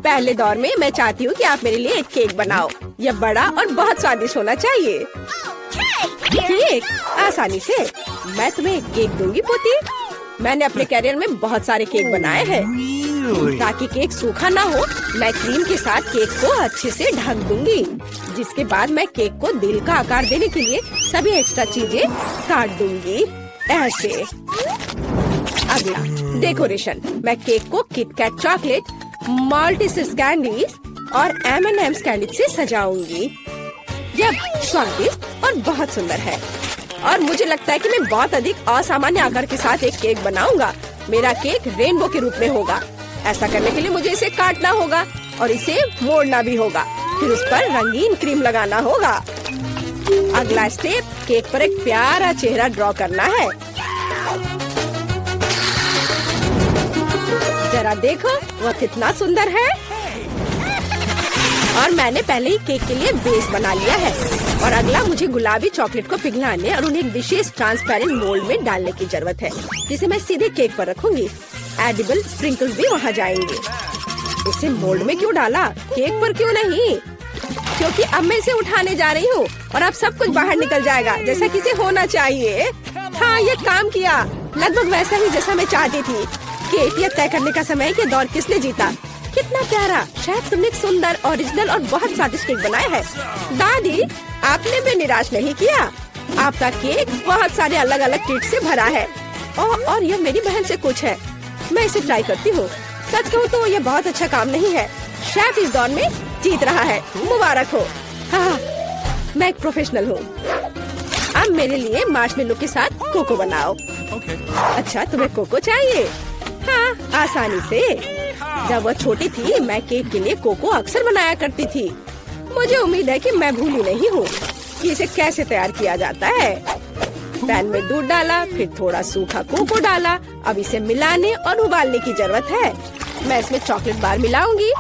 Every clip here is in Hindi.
पहले दौर में मैं चाहती हूँ कि आप मेरे लिए एक केक बनाओ। यह बड़ा और बहुत स्वादिष्ट होना चाहिए। केक आसानी से। मैं तुम्हें एक केक दूंगी पोती। मैंने अपने कैरियर में बहुत सारे केक बनाए हैं। ताकि केक सूखा ना हो, मैं क्रीम के साथ केक को अच्छे से ढक दूंगी। जिसके बाद मैं केक को दिल का आकार देने के लिए सभी एक्स्ट्रा चीजें काट दूंगी ऐसे। अगला डेकोरेशन। मैं केक को किटकैट चॉकलेट, मल्टीसिस कैंडीज और M&M's कैंडी से सजाऊंगी। यह स्वादिष्ट और बहुत सुंदर है। और मुझे लगता है कि मैं बहुत अधिक असामान्य आकार के साथ एक केक बनाऊंगा। मेरा केक रेनबो के रूप में होगा। ऐसा करने के लिए मुझे इसे काटना होगा और इसे मोड़ना भी होगा। फिर उस पर रंगीन क्रीम लगाना होगा। अगला स्टेप, केक पर एक प्यारा चेहरा ड्रॉ करना है। जरा देखो वह कितना सुंदर है। और मैंने पहले ही केक के लिए बेस बना लिया है। और अगला मुझे गुलाबी चॉकलेट को पिघलाने और उन्हें एक विशेष ट्रांसपेरेंट मोल्ड में डालने की जरूरत है, जिसे मैं सीधे केक पर रखूंगी। एडिबल स्प्रिंकल्स भी वहाँ जाएंगे। इसे मोल्ड में क्यों डाला, केक पर क्यों नहीं? क्योंकि अब मैं इसे उठाने जा रही हूँ और अब सब कुछ बाहर निकल जाएगा जैसा कि इसे होना चाहिए। हाँ, ये काम किया, लगभग वैसा ही जैसा मैं चाहती थी। केक यह तय करने का समय है कि दौर किसने जीता। कितना प्यारा। शायद तुमने एक सुंदर, ओरिजिनल और बहुत स्वादिष्ट केक बनाया है। दादी, आपने भी निराश नहीं किया। आपका केक बहुत सारे अलग अलग ट्रीट से भरा है। और यह मेरी बहन से कुछ है। मैं इसे ट्राई करती हूँ। सच कहूँ तो यह बहुत अच्छा काम नहीं है। शेफ इस दौर में जीत रहा है। मुबारक हो। हाँ, मैं एक प्रोफेशनल हूँ। अब मेरे लिए मार्शमेलो के साथ कोको बनाओ। अच्छा, तुम्हें कोको चाहिए? हाँ, आसानी से। जब वह छोटी थी मैं केक के लिए कोको अक्सर बनाया करती थी। मुझे उम्मीद है कि मैं भूली नहीं हूँ कि इसे कैसे तैयार किया जाता है। पैन में दूध डाला, फिर थोड़ा सूखा कोको डाला। अब इसे मिलाने और उबालने की जरूरत है। मैं इसमें चॉकलेट बार मिलाऊंगी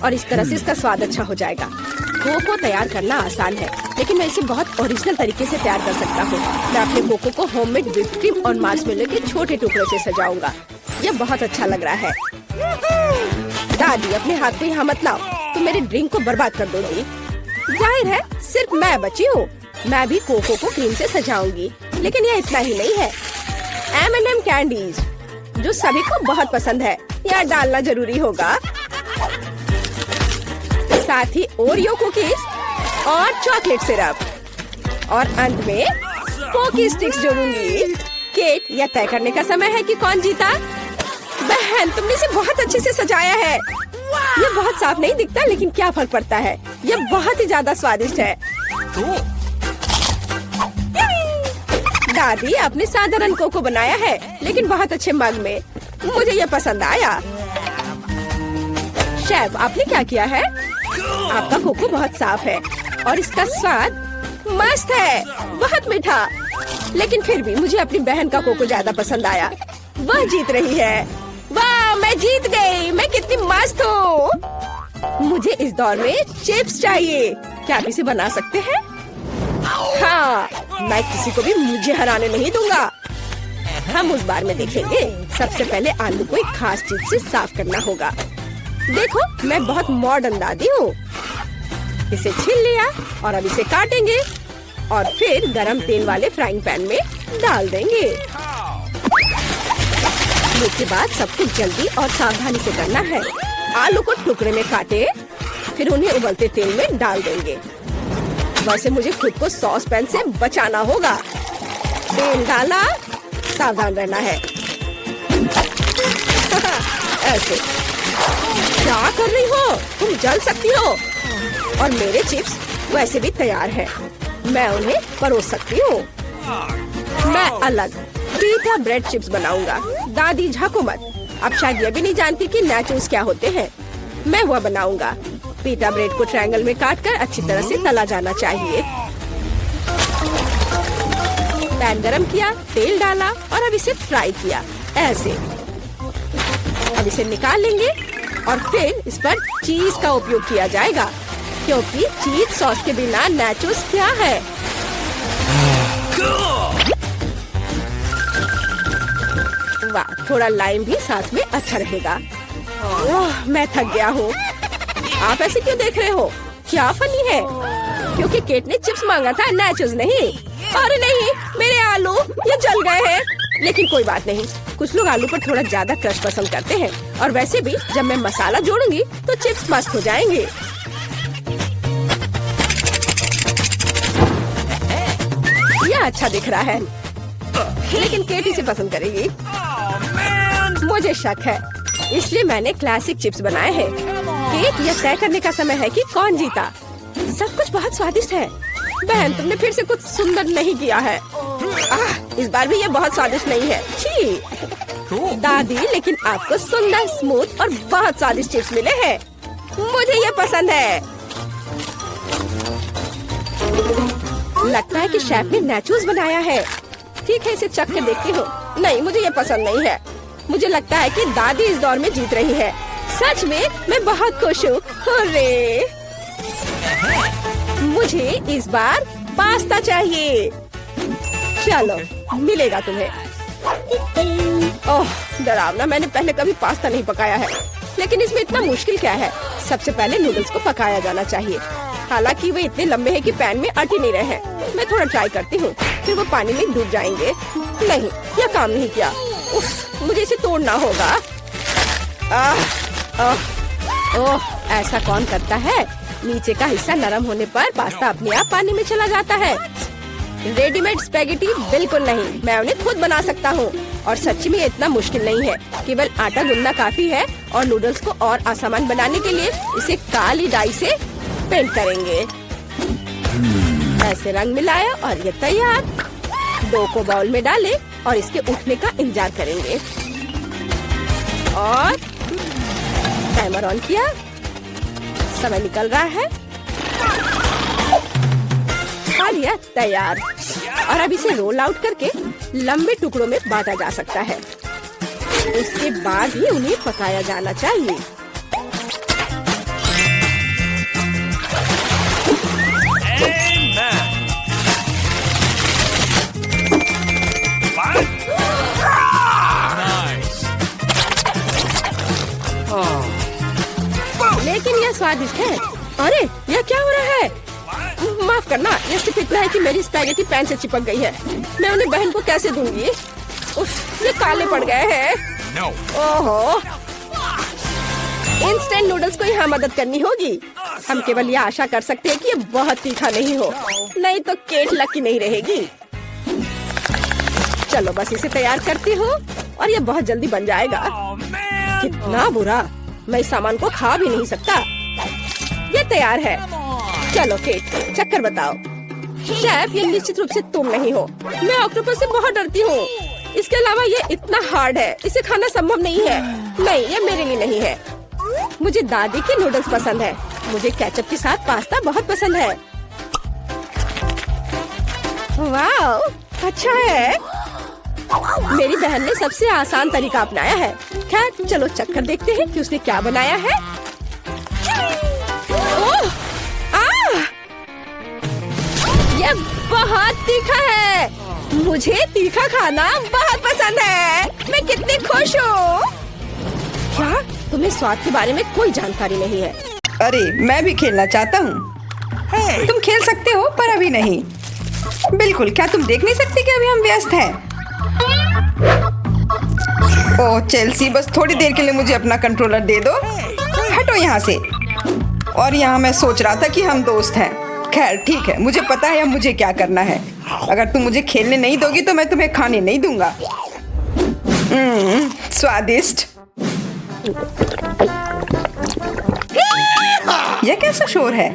और इस तरह से इसका स्वाद अच्छा हो जाएगा। कोको तैयार करना आसान है, लेकिन मैं इसे बहुत ओरिजिनल तरीके से तैयार कर सकता हूँ। मैं अपने कोको को होममेड व्हिप क्रीम और मार्शमेलो के छोटे टुकड़ों से सजाऊंगा। यह बहुत अच्छा लग रहा है। दादी, अपने हाथ को यहाँ मत लाओ, तुम मेरे ड्रिंक को बर्बाद कर दोगी। जाहिर है सिर्फ मैं बची हूँ। मैं भी कोको को क्रीम से सजाऊंगी। लेकिन यह इतना ही नहीं है। M&M कैंडीज जो सभी को बहुत पसंद है, यह डालना जरूरी होगा। साथ ही ओरियो कुकीज और चॉकलेट सिरप। और अंत में पोकी स्टिक्स जोड़ूंगी। केक, यह तय करने का समय है कि कौन जीता। बहन, तुमने इसे बहुत अच्छे से सजाया है। यह बहुत साफ नहीं दिखता, लेकिन क्या फर्क पड़ता है। यह बहुत ही ज्यादा स्वादिष्ट है। दादी, आपने साधारण कोको बनाया है, लेकिन बहुत अच्छे मग में। मुझे यह पसंद आया। शेफ, आपने क्या किया है? आपका कोको बहुत साफ है और इसका स्वाद मस्त है, बहुत मीठा। लेकिन फिर भी मुझे अपनी बहन का कोको ज्यादा पसंद आया। वह जीत रही है। वाह, मैं जीत गई। मैं कितनी मस्त हूँ। मुझे इस दौर में चिप्स चाहिए। क्या आप इसे बना सकते हैं? हाँ, मैं किसी को भी मुझे हराने नहीं दूंगा। हम उस बार में देखेंगे। सबसे पहले आलू को एक खास चीज से साफ करना होगा। देखो, मैं बहुत मॉडर्न दादी हूँ। इसे छील लिया और अब इसे काटेंगे और फिर गरम तेल वाले फ्राइंग पैन में डाल देंगे। इसके बाद सब कुछ जल्दी और सावधानी से करना है। आलू को टुकड़े में काटे, फिर उन्हें उबलते तेल में डाल देंगे। वैसे मुझे खुद को सॉस पैन से बचाना होगा। तेल डाला, सावधान रहना है। ऐसे। क्या कर रही हो? तुम जल सकती हो। और मेरे चिप्स वैसे भी तैयार हैं। मैं उन्हें परोस सकती हूँ। मैं अलग पीटा ब्रेड चिप्स बनाऊंगा। दादी, झाको मत। अब शायद ये भी नहीं जानती कि नाचोस क्या होते हैं। मैं वह बनाऊंगा। पीटा ब्रेड को ट्रायंगल में काटकर अच्छी तरह से तला जाना चाहिए। पैन गरम किया, तेल डाला और अब इसे फ्राई किया ऐसे। अब इसे निकाल लेंगे और फिर इस पर चीज का उपयोग किया जाएगा, क्योंकि चीज सॉस के बिना नाचोस क्या है। वाह, थोड़ा लाइम भी साथ में अच्छा रहेगा। ओह, मैं थक गया हूँ। आप ऐसे क्यों देख रहे हो? क्या फनी है? क्योंकि केट ने चिप्स मांगा था, नाचोस नहीं। अरे नहीं, मेरे आलू ये जल गए हैं। लेकिन कोई बात नहीं, कुछ लोग आलू पर थोड़ा ज्यादा क्रश पसंद करते हैं। और वैसे भी जब मैं मसाला जोड़ूंगी तो चिप्स मस्त हो जाएंगे। यह अच्छा दिख रहा है, लेकिन केट इसे पसंद करेगी। मुझे शक है, इसलिए मैंने क्लासिक चिप्स बनाए हैं। केट, यह तय करने का समय है कि कौन जीता। सब कुछ बहुत स्वादिष्ट है। बहन, तुमने फिर से कुछ सुंदर नहीं किया है। इस बार भी ये बहुत स्वादिष्ट नहीं है। छी दादी, लेकिन आपको सुंदर, स्मूथ और बहुत स्वादिष्ट चिप्स मिले हैं। मुझे ये पसंद है। लगता है कि शेफ ने नाचोस बनाया है। ठीक है, इसे चख के देखती हूँ। नहीं, मुझे ये पसंद नहीं है। मुझे लगता है कि दादी इस दौर में जीत रही है। सच में मैं बहुत खुश हूँ। हुर्रे! मुझे इस बार पास्ता चाहिए। चलो, मिलेगा तुम्हें। ओह डरावना, मैंने पहले कभी पास्ता नहीं पकाया है। लेकिन इसमें इतना मुश्किल क्या है? सबसे पहले नूडल्स को पकाया जाना चाहिए। हालांकि वे इतने लंबे हैं कि पैन में अट ही नहीं रहे हैं। मैं थोड़ा ट्राई करती हूँ, फिर वो पानी में डूब जाएंगे। नहीं, यह काम नहीं किया। उफ, मुझे इसे तोड़ना होगा। ओह, ऐसा कौन करता है? नीचे का हिस्सा नरम होने पर पास्ता अपने आप पानी में चला जाता है। रेडीमेड स्पैगेटी बिल्कुल नहीं, मैं उन्हें खुद बना सकता हूँ। और सच्ची में इतना मुश्किल नहीं है। केवल आटा गूंदना काफी है। और नूडल्स को और आसान बनाने के लिए इसे काली डाई से पेंट करेंगे। ऐसे रंग मिलाया और ये तैयार। डो को बाउल में डालें और इसके उठने का इंतजार करेंगे। और टाइमर ऑन किया। समय निकल रहा है और यह तैयार। और अब इसे रोल आउट करके लंबे टुकड़ों में बांटा जा सकता है। उसके बाद ही उन्हें पकाया जाना चाहिए। लेकिन यह स्वादिष्ट है। अरे यह क्या हो रहा है? माफ करना, यह सिर्फ इतना है कि मेरी स्पैगेटी पैन से चिपक गई है। मैं उन्हें बहन को कैसे दूंगी? उफ, ये काले पड़ गए हैं। ओहो, इंस्टेंट नूडल्स को यहाँ मदद करनी होगी। हम केवल यह आशा कर सकते हैं कि ये बहुत तीखा नहीं हो, नहीं तो केट लकी नहीं रहेगी। चलो बस इसे तैयार करती हूँ और ये बहुत जल्दी बन जाएगा। कितना बुरा, मैं इस सामान को खा भी नहीं सकता। ये तैयार है। चलो केट, चक्कर बताओ। शेफ, ये निश्चित रूप से तुम नहीं हो। मैं ऑक्टोपस से बहुत डरती हूँ। इसके अलावा ये इतना हार्ड है, इसे खाना संभव नहीं है। नहीं, ये मेरे लिए नहीं है। मुझे दादी की नूडल्स पसंद है। मुझे केचप के साथ पास्ता बहुत पसंद है। वाह, अच्छा है। मेरी बहन ने सबसे आसान तरीका अपनाया है। खैर, चलो चक्कर देखते हैं कि उसने क्या बनाया है। ओह, ये बहुत तीखा है। मुझे तीखा खाना बहुत पसंद है। मैं कितनी खुश हूँ। क्या तुम्हें स्वाद के बारे में कोई जानकारी नहीं है? अरे मैं भी खेलना चाहता हूँ। तुम खेल सकते हो पर अभी नहीं। बिल्कुल, क्या तुम देख नहीं सकते कि अभी हम व्यस्त हैं? ओह चेल्सी, बस थोड़ी देर के लिए मुझे अपना कंट्रोलर दे दो। हटो यहाँ से। और यहाँ मैं सोच रहा था कि हम दोस्त हैं। खैर ठीक है, मुझे पता है अब मुझे क्या करना है। अगर तुम मुझे खेलने नहीं दोगी तो मैं तुम्हें खाने नहीं दूंगा। स्वादिष्ट। यह कैसा शोर है?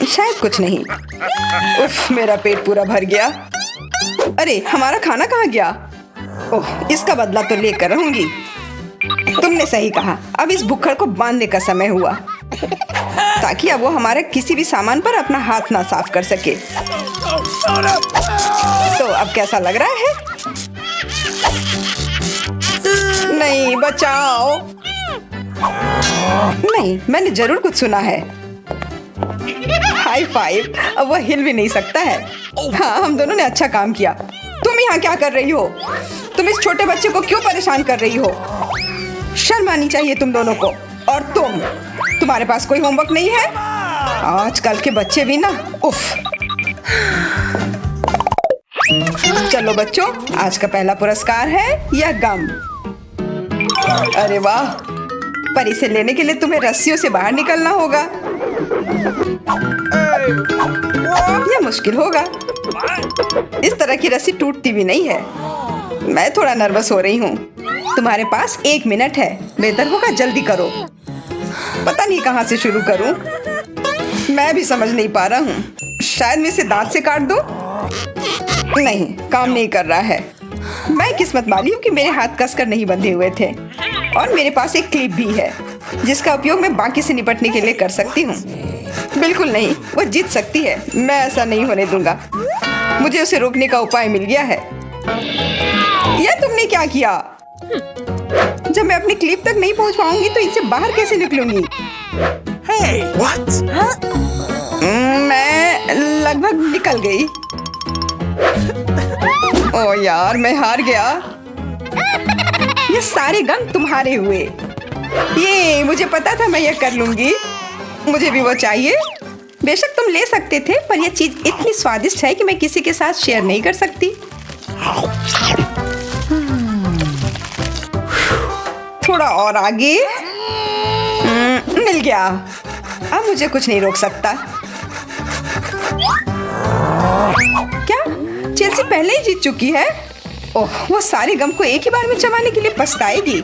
शायद कुछ नहीं। उफ, मेरा पेट पूरा भर गया। अरे हमारा खाना कहाँ गया? ओह, इसका बदला तो लेकर रहूंगी। तुमने सही कहा, अब इस भुक्खड़ को बांधने का समय हुआ, ताकि अब वो हमारे किसी भी सामान पर अपना हाथ ना साफ कर सके। तो अब कैसा लग रहा है? नहीं, बचाओ। नहीं, मैंने जरूर कुछ सुना है। High five. अब वह हिल भी नहीं सकता है। हाँ, हम दोनों ने अच्छा काम किया। तुम यहाँ क्या कर रही हो? तुम इस छोटे बच्चे को क्यों परेशान कर रही हो? शर्म आनी चाहिए तुम दोनों को। और तुम्हारे पास कोई होमवर्क नहीं है? आजकल के बच्चे भी ना, उफ। चलो बच्चों, आज का पहला पुरस्कार है यह गम। अरे वाह, पर इसे लेने के लिए तुम्हें रस्सियों से बाहर निकलना होगा। यह मुश्किल होगा। इस तरह की रस्सी टूटती भी नहीं है। मैं थोड़ा नर्वस हो रही हूँ। तुम्हारे पास 1 मिनट है, बेहतर होगा जल्दी करो। पता नहीं कहाँ से शुरू करूँ। मैं भी समझ नहीं पा रहा हूँ। शायद मैं इसे दांत से काट दूँ। नहीं, काम नहीं कर रहा है। मैं किस्मत वाली हूँ कि मेरे हाथ कसकर नहीं बंधे हुए थे और मेरे पास एक क्लिप भी है जिसका उपयोग मैं बाकी से निपटने के लिए कर सकती हूँ। बिल्कुल नहीं, वो जीत सकती है। मैं ऐसा नहीं होने दूंगा। मुझे उसे रोकने का उपाय मिल गया है। यह तुमने क्या किया? जब मैं अपनी क्लिप तक नहीं पहुँच पाऊंगी तो इनसे बाहर कैसे निकलूंगी? Hey, what? मैं लगभग निकल गई। ओ यार, मैं हार गया। ये सारे गम तुम्हारे हुए। ये मुझे पता था मैं ये कर लूंगी। मुझे भी वो चाहिए। बेशक तुम ले सकते थे, पर यह चीज इतनी स्वादिष्ट है कि मैं किसी के साथ शेयर नहीं कर सकती। थोड़ा और आगे। मिल गया। अब मुझे कुछ नहीं रोक सकता। क्या चेल्सी पहले ही जीत चुकी है? ओह, वो सारे गम को एक ही बार में चबाने के लिए पछताएगी।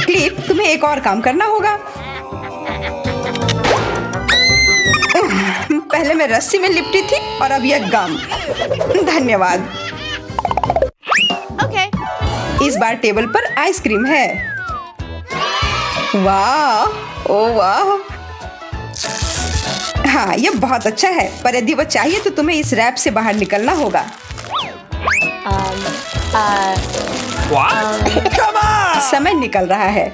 क्लिप, तुम्हें एक और काम करना होगा। पहले मैं रस्सी में लिपटी थी और अब यह गम। धन्यवाद। इस बार टेबल पर आइसक्रीम है। वाह, ओ वाह। हाँ, ये बहुत अच्छा है, पर यदि वो चाहिए तो तुम्हें इस रैप से बाहर निकलना होगा। What? Come on! समय निकल रहा है।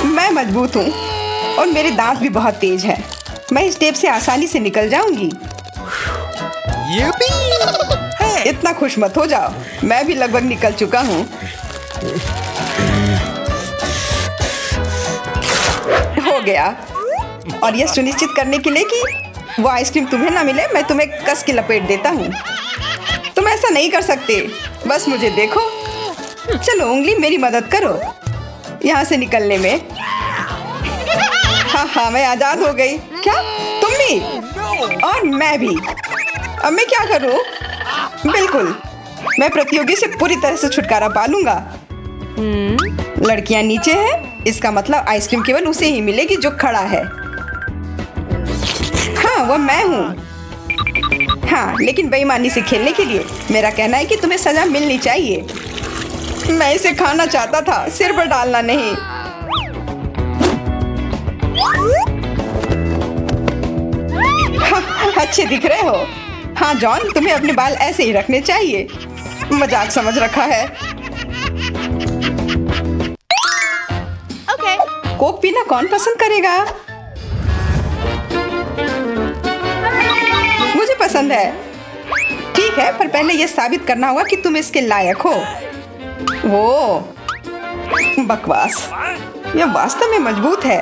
मैं मजबूत हूँ और मेरे दांत भी बहुत तेज हैं। मैं इस टेप से आसानी से निकल जाऊंगी। Yippee! इतना खुश मत हो जाओ। मैं भी लगभग निकल चुका हूँ। हो गया। और यह सुनिश्चित करने के लिए कि वो आइसक्रीम तुम्हें ना मिले, मैं तुम्हें कस के लपेट देता हूँ। तुम ऐसा नहीं कर सकते। बस मुझे देखो। चलो उंगली, मेरी मदद करो यहाँ से निकलने में। हाँ, मैं आजाद हो गई। क्या तुम भी? और मैं भी। अब मैं क्या करूँ? बिल्कुल, मैं प्रतियोगी से पूरी तरह से छुटकारा पा लूंगा। लड़कियां नीचे हैं, इसका मतलब आइसक्रीम केवल उसे ही मिलेगी जो खड़ा है। हाँ, वो मैं हूँ। हाँ, लेकिन बेईमानी से खेलने के लिए मेरा कहना है कि तुम्हें सजा मिलनी चाहिए। मैं इसे खाना चाहता था, सिर पर डालना नहीं। हाँ, अच्छे दिख रहे हो। हाँ जॉन, तुम्हें अपने बाल ऐसे ही रखने चाहिए। मजाक समझ रखा है। कोक पीना कौन पसंद करेगा? मुझे पसंद है। ठीक है, पर पहले यह साबित करना होगा कि तुम इसके लायक हो। वो बकवास। यह वास्तव में मजबूत है।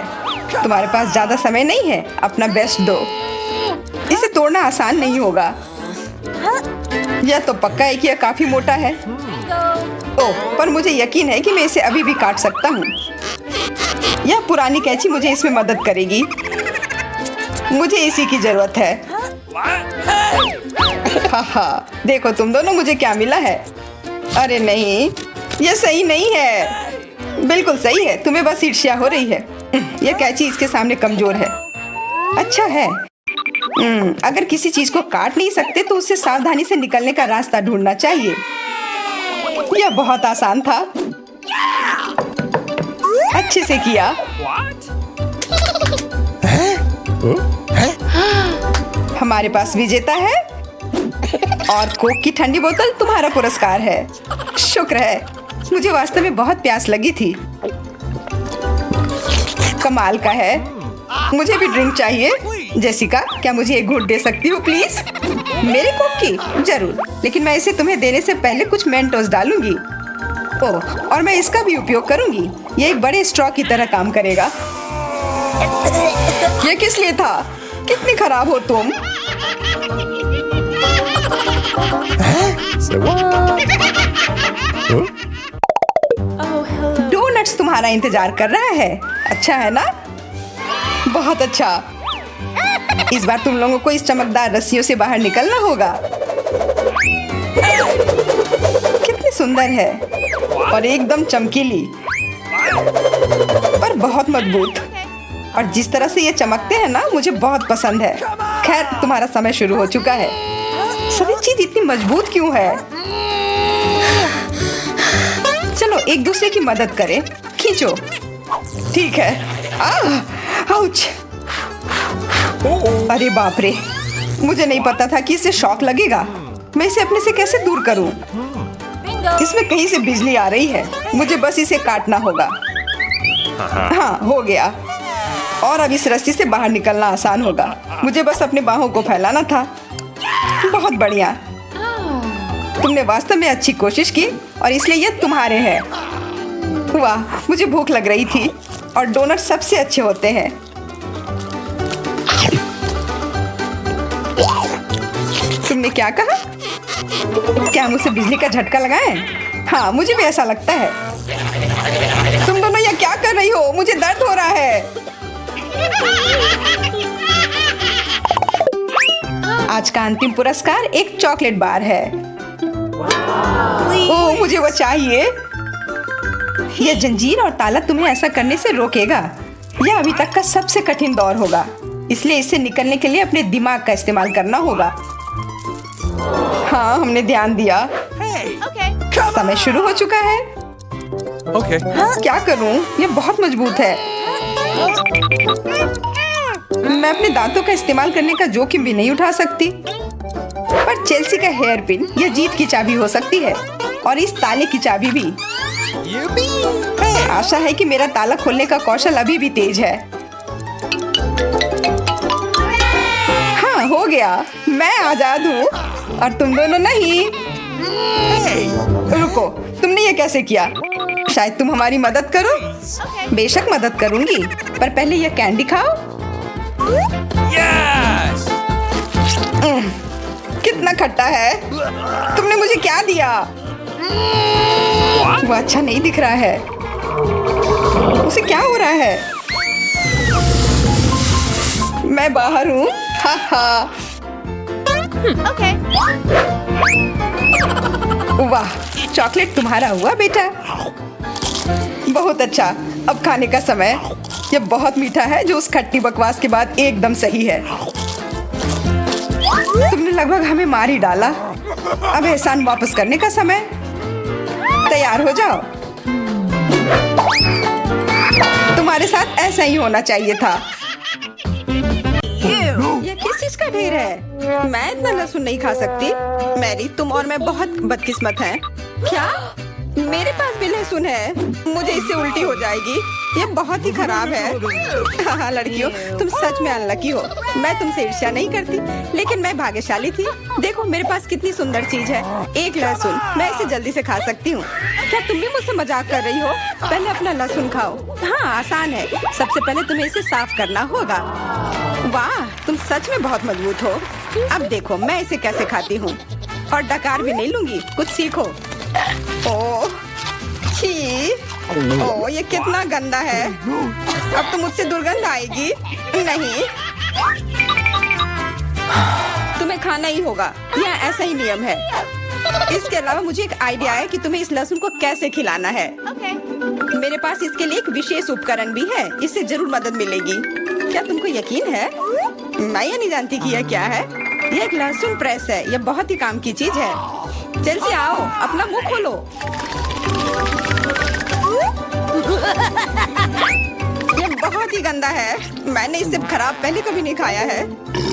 तुम्हारे पास ज्यादा समय नहीं है, अपना बेस्ट दो। इसे तोड़ना आसान नहीं होगा। यह तो पक्का है कि यह काफी मोटा है। ओह, पर मुझे यकीन है कि मैं इसे अभी भी काट सकता हूँ। यह पुरानी कैंची मुझे इसमें मदद करेगी। मुझे इसी की जरूरत है। हाँ, देखो तुम दोनों, मुझे क्या मिला है। अरे नहीं, यह सही नहीं है। बिल्कुल सही है, तुम्हें बस ईर्ष्या हो रही है। यह कैंची इसके सामने कमजोर है। अच्छा है। अगर किसी चीज को काट नहीं सकते तो उससे सावधानी से निकलने का रास्ता ढूंढना चाहिए। यह बहुत आसान था। अच्छे से किया। हमारे पास विजेता है और कोक की ठंडी बोतल तुम्हारा पुरस्कार है। शुक्र है, मुझे वास्तव में बहुत प्यास लगी थी। कमाल का है। मुझे भी ड्रिंक चाहिए। जेसिका, क्या मुझे एक घूंट दे सकती हो प्लीज? मेरे कोक की? जरूर, लेकिन मैं इसे तुम्हें देने से पहले कुछ मेंटोस डालूंगी। ओह, और मैं इसका भी उपयोग करूंगी। ये एक बड़े स्ट्रॉ की तरह काम करेगा। ये किस लिए था? कितनी खराब हो तुम। Say what? Huh? डोनट्स तुम्हारा इंतजार कर रहा है। अच्छा है ना? बहुत अच्छा। इस बार तुम लोगों को इस चमकदार रस्सियों से बाहर निकलना होगा। कितनी सुंदर है और एकदम चमकीली पर बहुत मजबूत। और जिस तरह से ये चमकते हैं ना, मुझे बहुत पसंद है। खैर, तुम्हारा समय शुरू हो चुका है। सभी चीज इतनी मजबूत क्यों है? चलो एक दूसरे की मदद करें। खींचो। ठीक है। आउच। अरे बाप रे, मुझे नहीं पता था कि इससे शॉक लगेगा। मैं इसे अपने से कैसे दूर करूं? इसमें कहीं से बिजली आ रही है। मुझे बस इसे काटना होगा। हाँ, हो गया। और अब इस रस्सी से बाहर निकलना आसान होगा। मुझे बस अपने बाहों को फैलाना था। बहुत बढ़िया। तुमने वास्तव में अच्छी कोशिश की और इसलिए ये तुम्हारे हैं। वाह, मुझे भूख लग रही थी और डोनट सबसे अच्छे होते हैं। तुमने क्या कहा? क्या मुझसे बिजली का झटका लगाएं? हाँ, मुझे भी ऐसा लगता है। तुम दोनों ये क्या कर रही हो? मुझे दर्द हो रहा है। आज का अंतिम पुरस्कार एक चॉकलेट बार है। ओह, मुझे वो चाहिए। यह जंजीर और ताला तुम्हें ऐसा करने से रोकेगा। यह अभी तक का सबसे कठिन दौर होगा, इसलिए इससे निकलने के लिए अपने दिमाग का इस्तेमाल करना होगा। हाँ, हमने ध्यान दिया। समय शुरू हो चुका है। Okay. क्या करूं? यह बहुत मजबूत है। मैं अपने दांतों का इस्तेमाल करने का जोखिम भी नहीं उठा सकती। पर चेल्सी का हेयर पिन यह जीत की चाबी हो सकती है और इस ताले की चाबी भी। आशा है कि मेरा ताला खोलने का कौशल अभी भी तेज है। हाँ, हो गया। मैं आजाद हूँ और तुम दोनों नहीं। रुको, तुमने ये कैसे किया? शायद तुम हमारी मदद करो। बेशक मदद करूंगी, पर पहले ये कैंडी खाओ। Yes. कितना खट्टा है। तुमने मुझे क्या दिया? वो अच्छा नहीं दिख रहा है। उसे क्या हो रहा है? मैं बाहर हूँ। हा हा। वाह, चॉकलेट तुम्हारा हुआ बेटा। बहुत अच्छा। अब खाने का समय। यह बहुत मीठा है, जो उस खट्टी बकवास के बाद एकदम सही है। तुमने लगभग हमें मार ही डाला। अब एहसान वापस करने का समय। तैयार हो जाओ। तुम्हारे साथ ऐसा ही होना चाहिए था। ये किस चीज का ढेर है? मैं इतना लहसुन नहीं खा सकती। मैरी, तुम और मैं बहुत बदकिस्मत हैं। क्या? मेरे पास भी लहसुन है। मुझे इससे उल्टी हो जाएगी। ये बहुत ही खराब है। हाँ लड़कियों, तुम सच में अनलकी हो। मैं तुमसे ईर्ष्या नहीं करती, लेकिन मैं भाग्यशाली थी। देखो मेरे पास कितनी सुंदर चीज है। एक लहसुन। मैं इसे जल्दी से खा सकती हूँ। क्या तुम भी मुझसे मजाक कर रही हो? पहले अपना लहसुन खाओ। हाँ, आसान है। सबसे पहले तुम्हें इसे साफ करना होगा। वाह, तुम सच में बहुत मजबूत हो। अब देखो मैं इसे कैसे खाती हूँ। और डकार भी नहीं लूंगी। कुछ सीखो। ओह, छी। ओह, ये कितना गंदा है। अब तो मुझसे दुर्गंध आएगी। नहीं, तुम्हें खाना ही होगा। यह ऐसा ही नियम है। इसके अलावा मुझे एक आइडिया है कि तुम्हें इस लहसुन को कैसे खिलाना है। मेरे पास इसके लिए एक विशेष उपकरण भी है। इससे जरूर मदद मिलेगी। क्या तुमको यकीन है? मैं ये नहीं जानती कि यह क्या है। यह एक लहसुन प्रेस है। यह बहुत ही काम की चीज है। चेल्सी, आओ, अपना मुंह खोलो। ये बहुत ही गंदा है। मैंने इससे खराब पहले कभी नहीं खाया है।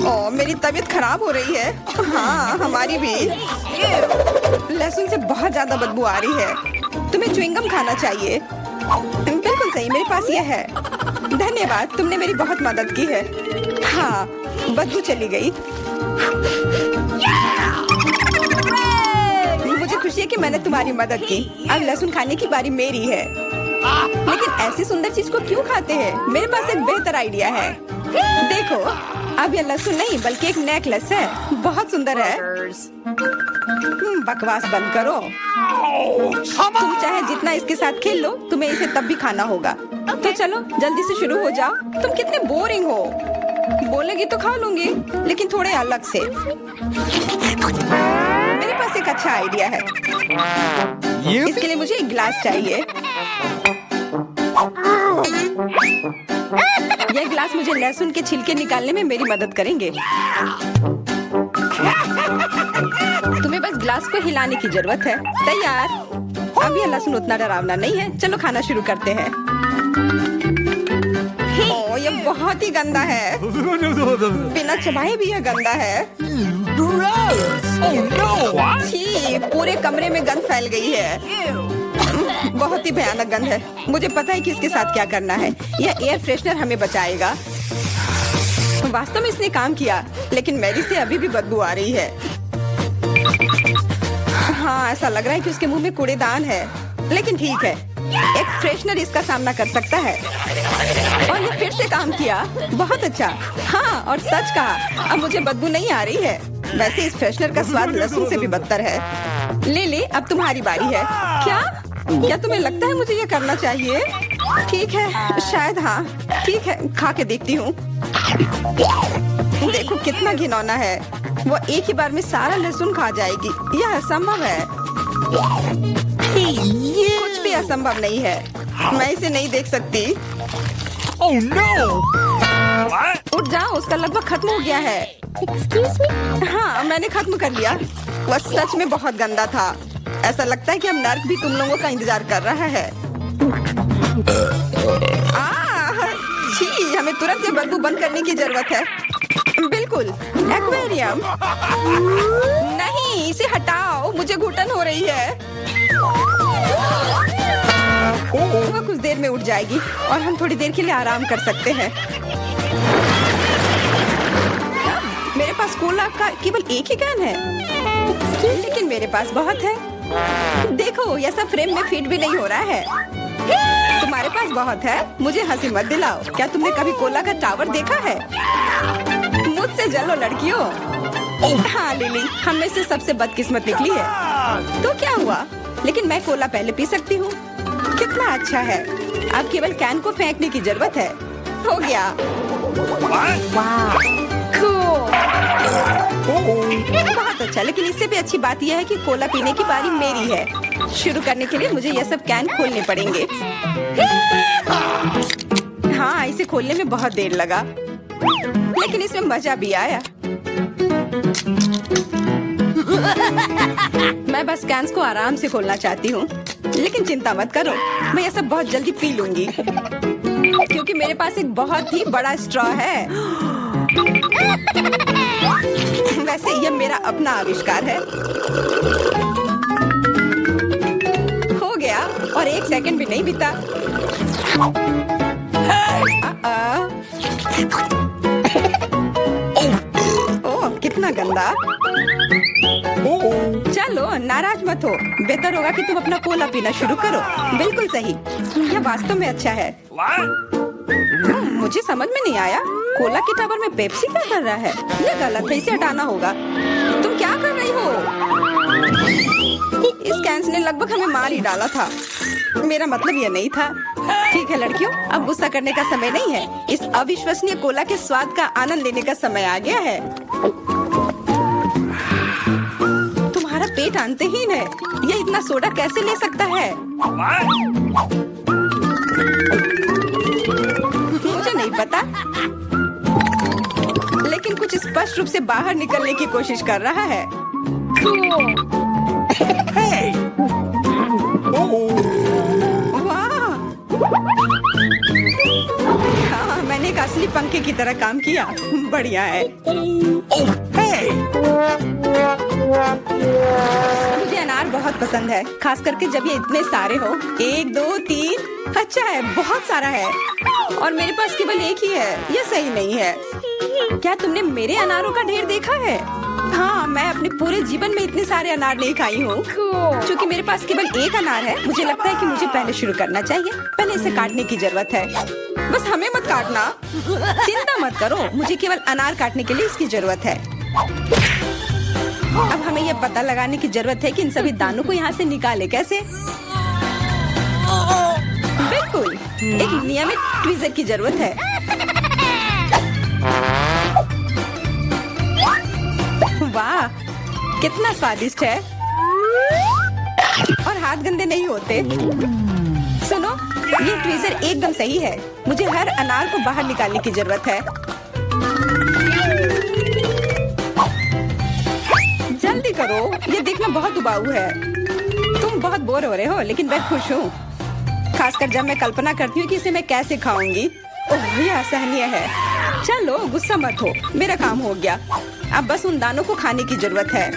ओह, मेरी तबीयत खराब हो रही है। हाँ, हमारी भी। लहसुन से बहुत ज्यादा बदबू आ रही है। तुम्हें च्युइंगम खाना चाहिए। बिल्कुल सही, मेरे पास यह है। धन्यवाद, तुमने मेरी बहुत मदद की है। हाँ, बदबू चली गई। मुझे खुशी खुशी है कि मैंने तुम्हारी मदद की। अब लहसुन खाने की बारी मेरी है। लेकिन ऐसी सुंदर चीज को क्यों खाते हैं? मेरे पास एक बेहतर आइडिया है। देखो, अब यह लहसुन नहीं बल्कि एक नेकलेस है। बहुत सुंदर है। बकवास बंद करो। तुम चाहे जितना इसके साथ खेल लो, तुम्हें इसे तब भी खाना होगा। तो चलो जल्दी से शुरू हो जाओ। तुम कितने बोरिंग हो। बोलेगी तो खा लूंगी, लेकिन थोड़े अलग से। मेरे पास एक अच्छा आइडिया है। इसके लिए मुझे एक गिलास चाहिए। यह गिलास मुझे लहसुन के छिलके निकालने में मेरी मदद करेंगे। तुम्हें बस गिलास को हिलाने की जरूरत है। तैयार। अब यह लहसुन उतना डरावना नहीं है। चलो खाना शुरू करते हैं। ओह, यह बहुत ही गंदा है। बिना चबाए भी यह गंदा है। छी, पूरे कमरे में गंद फैल गई है। बहुत ही भयानक गंध है। मुझे पता है कि इसके साथ क्या करना है। यह एयर फ्रेशनर हमें बचाएगा। वास्तव में इसने काम किया, लेकिन मैरी से अभी भी बदबू आ रही है। हाँ, ऐसा लग रहा है कि उसके मुंह में कूड़ेदान है, लेकिन ठीक है, एक फ्रेशनर इसका सामना कर सकता है। और ये फिर से काम किया। बहुत अच्छा। हाँ, और सच कहा, अब मुझे बदबू नहीं आ रही है। वैसे इस फ्रेशनर का स्वाद लहसुन से भी बदतर है। ले, अब तुम्हारी बारी है। क्या तुम्हें लगता है मुझे ये करना चाहिए? ठीक है, शायद हाँ। ठीक है, खा के देखती हूँ। देखो कितना घिनौना है। वो एक ही बार में सारा लहसुन खा जाएगी। यह असंभव है। कुछ भी असंभव नहीं है। मैं इसे नहीं देख सकती। Oh no! उठ जाओ, उसका लगभग खत्म हो गया है। Excuse me? हाँ, मैंने खत्म कर लिया। वह सच में बहुत गंदा था। ऐसा लगता है कि अब नर्क भी तुम लोगों का इंतजार कर रहा है। छी, हमें तुरंत ये बदबू बंद करने की जरूरत है। बिल्कुल, एक्वेरियम। नहीं, इसे हटाओ, मुझे घुटन हो रही है। वह कुछ देर में उठ जाएगी और हम थोड़ी देर के लिए आराम कर सकते हैं। मेरे पास कोला का केवल एक ही कैन है, लेकिन मेरे पास बहुत है। देखो, यह सब फ्रेम में फिट भी नहीं हो रहा है। तुम्हारे पास बहुत है, मुझे हंसी मत दिलाओ। क्या तुमने कभी कोला का टावर देखा है? मुझसे जलो लड़कियों। हाँ लिली, हम में से सबसे बदकिस्मत निकली है। तो क्या हुआ? लेकिन मैं कोला पहले पी सकती हूँ। कितना अच्छा है। अब केवल कैन को फेंकने की जरूरत है। हो गया। बहुत अच्छा, लेकिन इससे भी अच्छी बात यह है कि कोला पीने की बारी मेरी है। शुरू करने के लिए मुझे यह सब कैन खोलने पड़ेंगे। हाँ, इसे खोलने में बहुत देर लगा, लेकिन इसमें मजा भी आया। मैं बस कैंस को आराम से खोलना चाहती हूँ, लेकिन चिंता मत करो, मैं यह सब बहुत जल्दी पी लूंगी, क्योंकि मेरे पास एक बहुत ही बड़ा स्ट्रॉ है। वैसे यह मेरा अपना आविष्कार है। हो गया, और 1 सेकंड भी नहीं बीता। ओह, कितना गंदा। चलो नाराज मत हो, बेहतर होगा कि तुम अपना कोला पीना शुरू करो। बिल्कुल सही, यह वास्तव में अच्छा है। मुझे समझ में नहीं आया, कोला के टावर में पेप्सी क्या कर रहा है? यह गलत है, इसे हटाना होगा। तुम क्या कर रही हो? इस कैंस ने लगभग हमें मार ही डाला था। मेरा मतलब यह नहीं था। ठीक है लड़कियों, अब गुस्सा करने का समय नहीं है। इस अविश्वसनीय कोला के स्वाद का आनंद लेने का समय आ गया है। तुम्हारा पेट अंतहीन है, यह इतना सोडा कैसे ले सकता है? मुझे नहीं पता, लेकिन कुछ स्पष्ट रूप से बाहर निकलने की कोशिश कर रहा है। वाह! हाँ, मैंने एक असली पंखे की तरह काम किया। बढ़िया है। मुझे अनार बहुत पसंद है, खास करके जब ये इतने सारे हो। 1 2 3। अच्छा है, बहुत सारा है, और मेरे पास केवल एक ही है। यह सही नहीं है। क्या तुमने मेरे अनारों का ढेर देखा है? हाँ, मैं अपने पूरे जीवन में इतने सारे अनार नहीं खाई हूँ। क्योंकि मेरे पास केवल एक अनार है, मुझे लगता है कि मुझे पहले शुरू करना चाहिए। पहले इसे काटने की जरूरत है। बस हमें मत काटना। चिंता मत करो, मुझे केवल अनार काटने के लिए इसकी जरूरत है। अब हमें यह पता लगाने की जरूरत है कि इन सभी दानों को यहाँ से निकाले कैसे। बिल्कुल, एक नियमित ट्वीजर की जरूरत है। वाह, कितना स्वादिष्ट है और हाथ गंदे नहीं होते। सुनो, ये ट्वीजर एकदम सही है। मुझे हर अनार को बाहर निकालने की जरूरत है। जल्दी करो, ये देखना बहुत उबाऊ है। तुम बहुत बोर हो रहे हो, लेकिन मैं खुश हूँ, खासकर जब मैं कल्पना करती हूँ कि इसे मैं कैसे खाऊंगी। ओह, ये असहनीय है। चलो गुस्सा मत हो, मेरा काम हो गया। अब बस उन दानों को खाने की जरूरत है,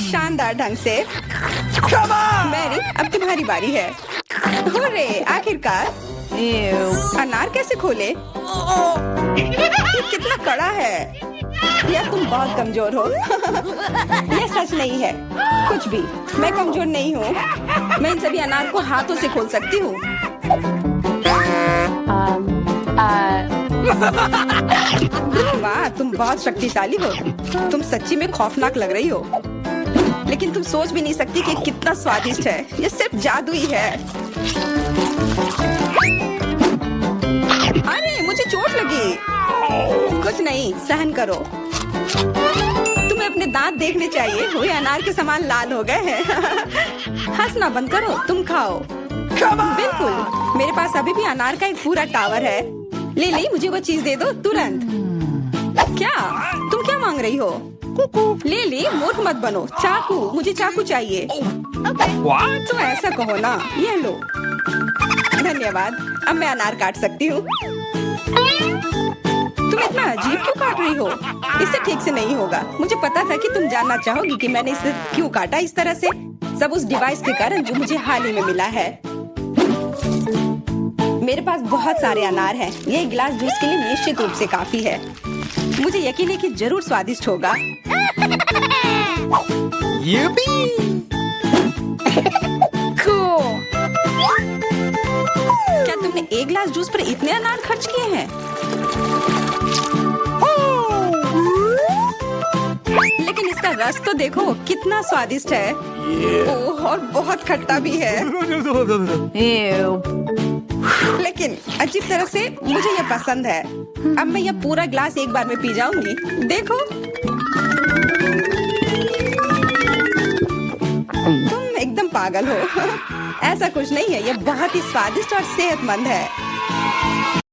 शानदार ढंग से। मैरी, अब तुम्हारी बारी है। होरे, आखिरकार। अनार कैसे खोले? ये कितना कड़ा है। या तुम बहुत कमजोर हो। यह सच नहीं है। कुछ भी, मैं कमजोर नहीं हूँ। मैं इन सभी अनार को हाथों से खोल सकती हूँ। वाह, तुम बहुत शक्तिशाली हो। तुम सच्ची में खौफनाक लग रही हो, लेकिन तुम सोच भी नहीं सकती कि कितना स्वादिष्ट है। ये सिर्फ जादू ही है। अरे, मुझे चोट लगी। कुछ नहीं, सहन करो। तुम्हें अपने दांत देखने चाहिए, वे अनार के समान लाल हो गए हैं। हंसना बंद करो, तुम खाओ। बिल्कुल, मेरे पास अभी भी अनार का एक पूरा टावर है। लिली, मुझे वो चीज दे दो तुरंत। क्या तुम क्या मांग रही हो? लिली, मूर्ख मत बनो। चाकू, मुझे चाकू चाहिए। What? तो ऐसा कहो ना। ये लो। धन्यवाद, अब मैं अनार काट सकती हूँ। तुम इतना अजीब क्यों काट रही हो? इससे ठीक से नहीं होगा। मुझे पता था कि तुम जानना चाहोगी कि मैंने इसे क्यों काटा इस तरह से। सब उस डिवाइस के कारण जो मुझे हाल ही में मिला है। मेरे पास बहुत सारे अनार हैं। ये एक गिलास जूस के लिए निश्चित रूप से काफी है। मुझे यकीन है कि जरूर स्वादिष्ट होगा। Yippee! क्या तुमने एक गिलास जूस पर इतने अनार खर्च किए हैं? लेकिन इसका रस तो देखो, कितना स्वादिष्ट है। ओह, और बहुत खट्टा भी है। लेकिन अजीब तरह से मुझे ये पसंद है। अब मैं ये पूरा ग्लास एक बार में पी जाऊंगी। देखो, तुम एकदम पागल हो। ऐसा कुछ नहीं है, ये बहुत ही स्वादिष्ट और सेहतमंद है।